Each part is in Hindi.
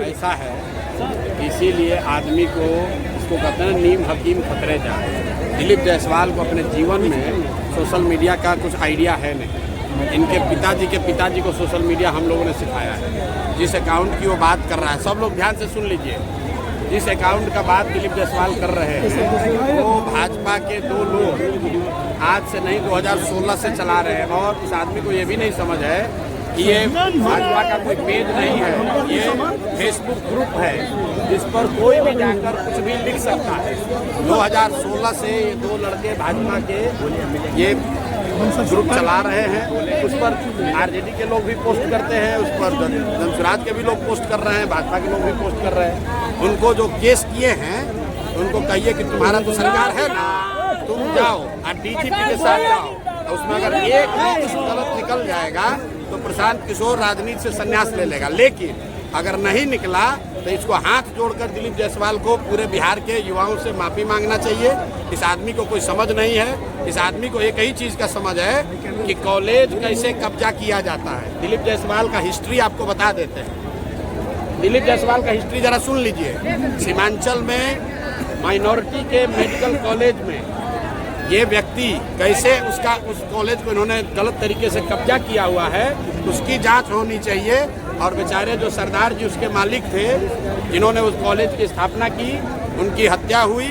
ऐसा है, इसीलिए आदमी को इसको कहते हैं नीम हकीम खतरे जाए। दिलीप जायसवाल को अपने जीवन में सोशल मीडिया का कुछ आइडिया है नहीं। इनके पिताजी को सोशल मीडिया हम लोगों ने सिखाया है। जिस अकाउंट की वो बात कर रहा है, सब लोग ध्यान से सुन लीजिए, जिस अकाउंट का बात दिलीप जायसवाल कर रहे हैं वो भाजपा के 2 लोग आज से नहीं 2016 से चला रहे हैं। और इस आदमी को ये भी नहीं समझ है कि ये भाजपा का कोई पेज नहीं है, ये फेसबुक ग्रुप है जिस पर कोई भी जाकर कुछ भी लिख सकता है। 2016 से ये 2 लड़के भाजपा के ये ग्रुप चला रहे हैं। उस पर आरजेडी के लोग भी पोस्ट करते हैं, उस पर जनसुराज के भी लोग पोस्ट कर रहे हैं, भाजपा के लोग भी पोस्ट कर रहे हैं। उनको जो केस किए हैं उनको कहिए कि तुम्हारा तो सरकार है ना, तुम जाओ और डीजीपी के साथ जाओ। उसमें अगर एक गलत निकल जाएगा तो प्रशांत किशोर राजनीति से संन्यास ले लेगा। लेकिन अगर नहीं निकला तो इसको हाथ जोड़कर दिलीप जायसवाल को पूरे बिहार के युवाओं से माफी मांगना चाहिए। इस आदमी को कोई समझ नहीं है। इस आदमी को एक ही चीज़ का समझ है कि कॉलेज कैसे कब्जा किया जाता है। दिलीप जायसवाल का हिस्ट्री आपको बता देते हैं। दिलीप जायसवाल का हिस्ट्री जरा सुन लीजिए। सीमांचल में माइनॉरिटी के मेडिकल कॉलेज में ये व्यक्ति कैसे उस कॉलेज को इन्होंने गलत तरीके से कब्जा किया हुआ है, उसकी जांच होनी चाहिए। और बेचारे जो सरदार जी उसके मालिक थे जिन्होंने उस कॉलेज की स्थापना की, उनकी हत्या हुई,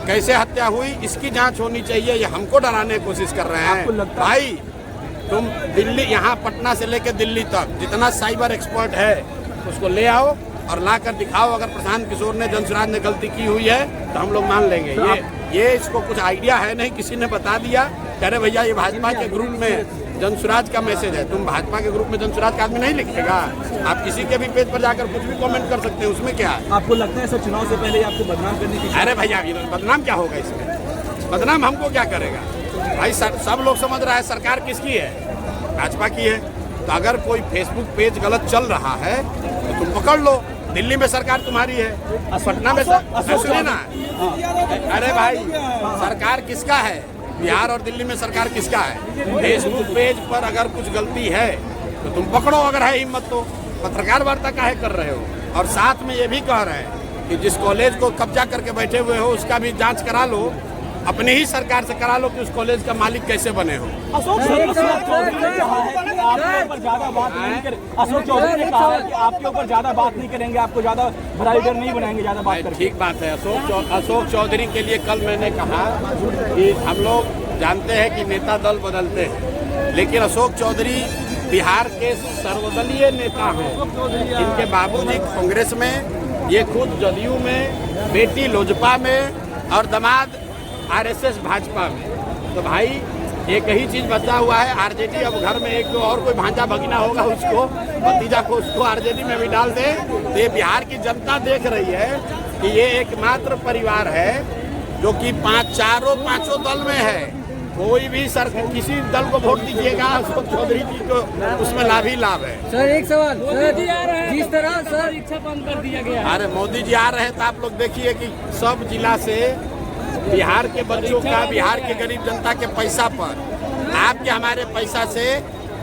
कैसे हत्या हुई इसकी जांच होनी चाहिए। ये हमको डराने की कोशिश कर रहे हैं। भाई तुम दिल्ली, यहाँ पटना से लेकर दिल्ली तक जितना साइबर एक्सपर्ट है उसको ले आओ और ला कर दिखाओ। अगर प्रशांत किशोर ने, जनसुराज ने गलती की हुई है तो हम लोग मान लेंगे। ये इसको कुछ आइडिया है नहीं, किसी ने बता दिया। कह रहे भैया ये भाजपा के ग्रुप में जनसुराज का मैसेज है। तुम भाजपा के ग्रुप में जनसुराज का आदमी नहीं लिखेगा। आप किसी के भी पेज पर जाकर कुछ भी कमेंट कर सकते हैं, उसमें क्या है? आपको लगता है सर चुनाव से पहले आपको बदनाम करने की? अरे भैया बदनाम क्या होगा इसमें? बदनाम हमको क्या करेगा भाई? सब लोग समझ रहा है सरकार किसकी है, भाजपा की है। तो अगर कोई फेसबुक पेज गलत चल रहा है तो तुम पकड़ लो। दिल्ली में सरकार तुम्हारी है, पटना में सुनिए ना। अरे भाई सरकार किसका है? बिहार और दिल्ली में सरकार किसका है? फेसबुक पेज पर अगर कुछ गलती है तो तुम पकड़ो, अगर है हिम्मत तो। पत्रकार वार्ता काहे कर रहे हो? और साथ में ये भी कह रहे हैं कि जिस कॉलेज को कब्जा करके बैठे हुए हो उसका भी जांच करा लो, अपनी ही सरकार से करा लो कि उस कॉलेज का मालिक कैसे बने हो। अशोक चौधरी ने आपके ऊपर ज्यादा बात नहीं करेंगे। अशोक चौधरी ने कहा है कि आपके ऊपर ज्यादा बात नहीं करेंगे, आपको ज्यादा बराबर नहीं बनाएंगे ज्यादा बात करके। ठीक बात है। अशोक चौधरी के लिए कल मैंने कहा कि हम लोग जानते हैं कि नेता दल बदलते हैं, लेकिन अशोक चौधरी बिहार के सर्वदलीय नेता हैं। इनके बाबूजी कांग्रेस में, ये खुद जदयू में, बेटी लोजपा में और दामाद आरएसएस भाजपा में। तो भाई एक ही चीज बचा हुआ है, आरजेडी। अब घर में एक और कोई भांजा भगीना होगा, उसको भतीजा को उसको आरजेडी में भी डाल दे। तो ये बिहार की जनता देख रही है कि ये एकमात्र परिवार है जो कि पांचों दल में है। कोई भी किसी दल को वोट दीजिएगा, अशोक चौधरी जी को उसमें लाभ ही लाभ है। सर एक सवाल, जिस तरह सर इच्छा बंद कर दिया गया। अरे मोदी जी आ रहे हैं तो आप लोग देखिए कि सब जिला से बिहार के बच्चों का, बिहार के गरीब जनता के पैसा पर, आपके हमारे पैसा से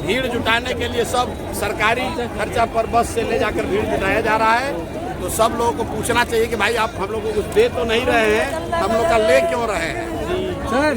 भीड़ जुटाने के लिए सब सरकारी खर्चा पर बस से ले जाकर भीड़ जुटाया जा रहा है। तो सब लोगों को पूछना चाहिए कि भाई आप हम लोग को कुछ दे तो नहीं रहे हैं, हम लोग का ले क्यों रहे हैं? सर